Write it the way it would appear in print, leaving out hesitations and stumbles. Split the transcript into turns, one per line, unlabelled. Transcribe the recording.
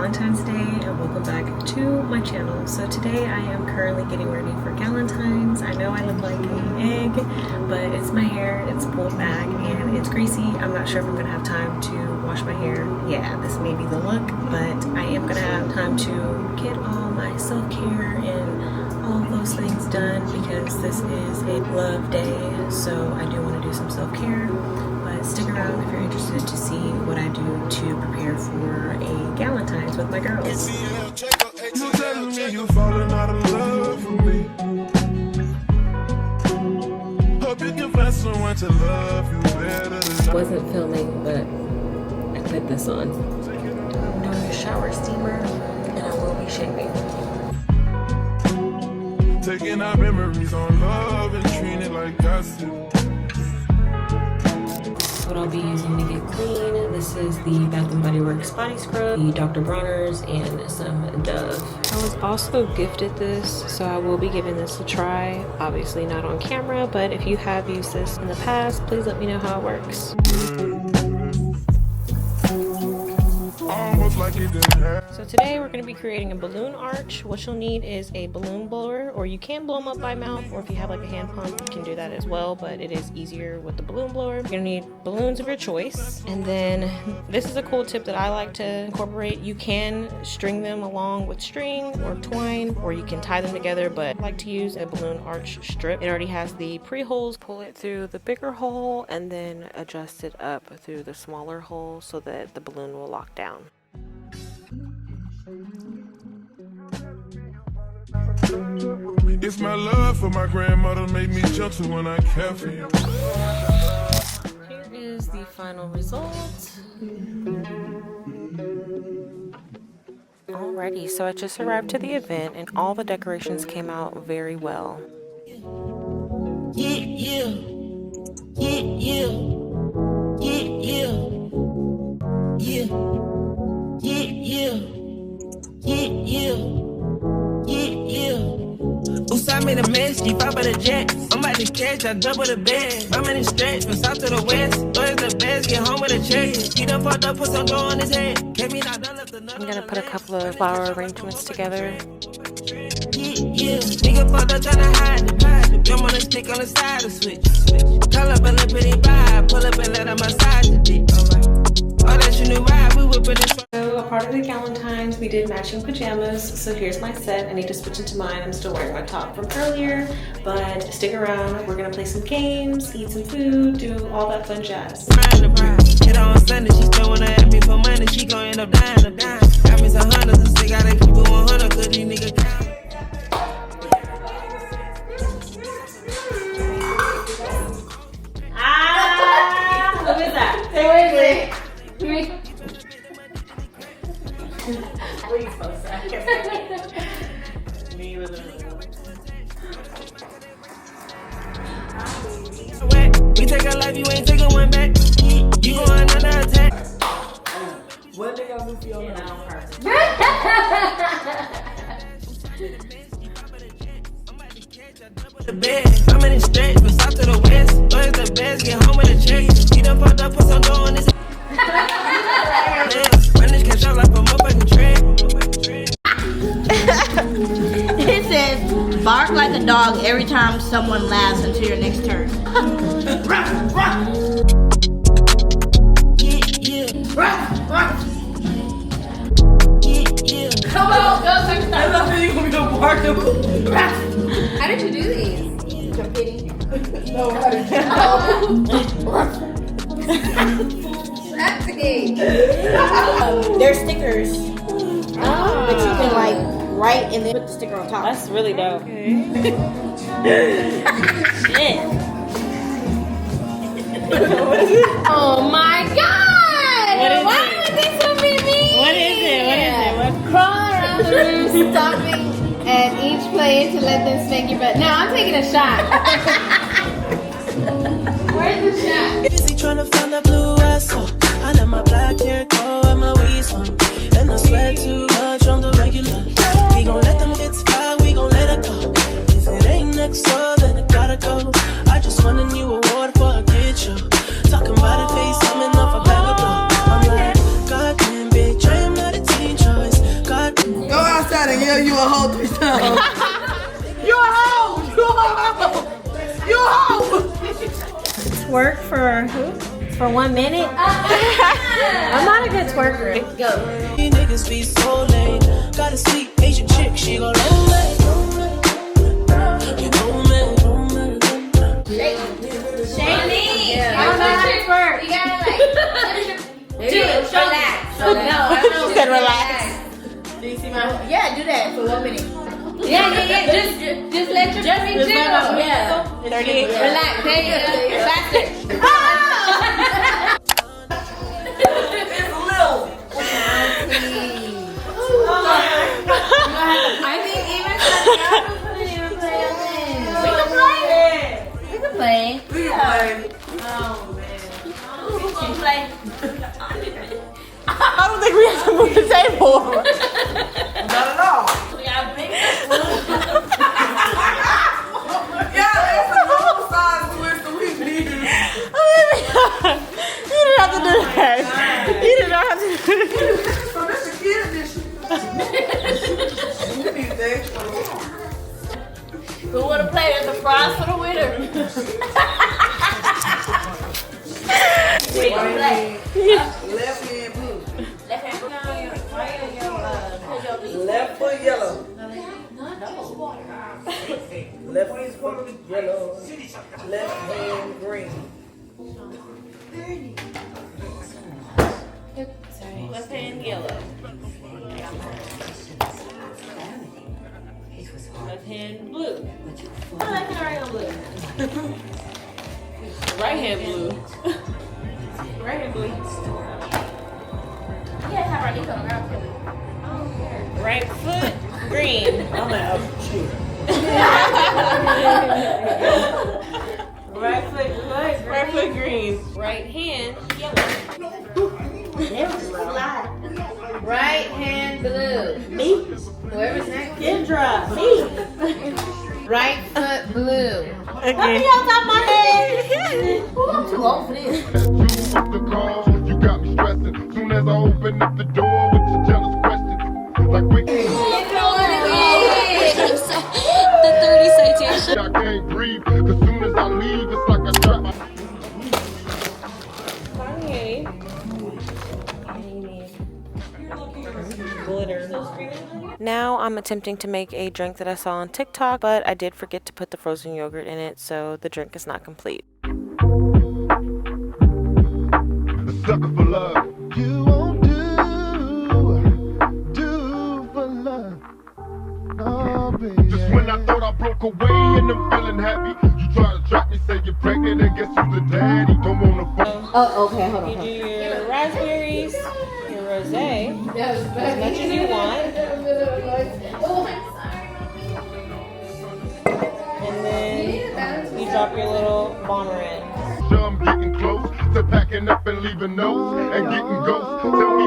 Galentine's Day and welcome back to my channel. So today I am currently getting ready for Galentine's. I know I look like an egg, but it's my hair, it's pulled back and it's greasy. I'm not sure if I'm gonna have time to wash my hair. Yeah, this may be the look, but I am gonna have time to get all my self-care and all of those things done because this is a love day, so I do want to do some self-care. But stick around if you're interested to see what I do to prepare for a Galentine's with my girls. Wasn't filming, but I put this on. I'm doing a shower steamer and I will be shaving.
Taking our memories on love and treating it like gossip.
What I'll be using to get clean, this is the Bath & Body Works body scrub, the Dr. Bronner's, and some Dove. I was also gifted this, so I will be giving this a try. Obviously not on camera, but if you have used this in the past, please let me know how it works. So today we're going to be creating a balloon arch. What you'll need is a balloon blower, or you can blow them up by mouth, or if you have like a hand pump, you can do that as well, but it is easier with the balloon blower. You're going to need balloons of your choice, and then this is a cool tip that I like to incorporate. You can string them along with string or twine, or you can tie them together, but I like to use a balloon arch strip. It already has the pre-holes. Pull it through the bigger hole and then adjust it up through the smaller hole so that the balloon will lock down.
It's my love for my grandmother made me gentle when I care for you.
Here is the final result. Alrighty, so I just arrived to the event and all the decorations came out very well.
I made a mess, G5 by the jet. I'm about to catch, I double the bed. I'm in the stretch, from south to the west. Where's the best? Get home with a check. He done fucked up, put some dough on his head. I'm
gonna put a couple of flower arrangements together.
Nigga fucked up trying to hide the pie. Drum on the stick on the side of switch. Call up and look pretty vibe. Pull up and let him massage the dick. All that you knew right, we were pretty strong.
So a part of the Galentines, we did matching pajamas. So here's my set. I need to switch into mine. I'm still wearing my top from earlier, but stick around. We're gonna play some games, eat some food, do all that fun jazz.
Hit on Sunday, she still wanna ask me for money. She gon' end up dying. Got me some hundreds and still gotta keep it 100 cause these niggas count.
Who is that?
Wait.
Please post that.
We take a life, you ain't taking one back. You going under attack.
What they gonna do for your
I'm in the stretch, from south to the west. Where's the best? Get home with a check. He done fucked up, put some dough on his head. Run this cash out like a motherfucking tread.
It says, bark like a dog every time someone laughs until your next turn. Come on, go next time.
How did you do these?
Competing. They're stickers that you can like write and then put the sticker on top.
That's really dope.
Shit.
Oh my god! Why would this one be me?
What is it?
Crawl around the room, stopping at each player to let them spank your butt. No, I'm taking a shot. Where's the shot?
Busy trying to find that blue asshole. I let my black hair go and my waist on. And I sweat too much on the regular. We gon' let them hits fly, we gon' let it go. If it ain't next door, then it gotta go. I just won a new award for a kid show. Talking about a face, coming off a bag of blow. I'm like, goddamn bitch, I am not a teen choice.
Yeah, you a hoe 3 times. You a hoe! You a hoe! You a hoe!
Twerk for who? For 1 minute? I'm not a good twerker. Go.
These niggas be so lame. Got a sweet Asian chick, she gon' roll it. You know me.
Shake me. I don't know how to twerk. You gotta like do it. Relax. No, I don't know.
She said relax.
Do you see my? Yeah, do that for 1 minute. Yeah. Just let your feet jiggle. Yeah.
38.
Relax. There you go. Faster. I think even Santiago couldn't even play on this. We can play. Oh man. Who's gonna play?
I don't think we have to move the table.
Not at all.
We got big.
Yeah, that's a whole size twist that we need.
You didn't have to do that. You did not have to do that.
So that's a kid edition. You need that extra long.
Who wanna play as the prize for the winner? Wait, play.
Left hand blue.
Left hand.
Left foot yellow. Left foot yellow. Left hand green.
Left hand yellow. Left hand blue. Oh, left hand right on blue. Right hand blue. Right hand blue. Yeah, have our deco around too.
Right foot, green.
I'm out. Shit.
Right foot green. Right hand, yellow.
Right hand blue.
Me?
Whoever's next.
Kendra. Me.
Right foot blue.
Okay. On top of my head.
Ooh, I'm too old for this.
The call, you got me stressing. Soon as I open up the door with your jealous questions, like quick.
The 30 citation.
I can't breathe, cause soon as I leave, it's like I trap my.
Now I'm attempting to make a drink that I saw on TikTok, but I did forget to put the frozen yogurt in it, so the drink is not complete.
A sucker for love. You won't do for love. Oh, baby. Just when I thought I broke away and I'm feeling happy, you try to trap me, say you're pregnant and guess who's the daddy? Don't wanna phone.
Oh, okay, hold on.
You do your raspberries, your rosé, as much as you want, and then you drop your little bomber in.
Sure I'm getting close to packing up and leaving notes and getting ghosts. Tell me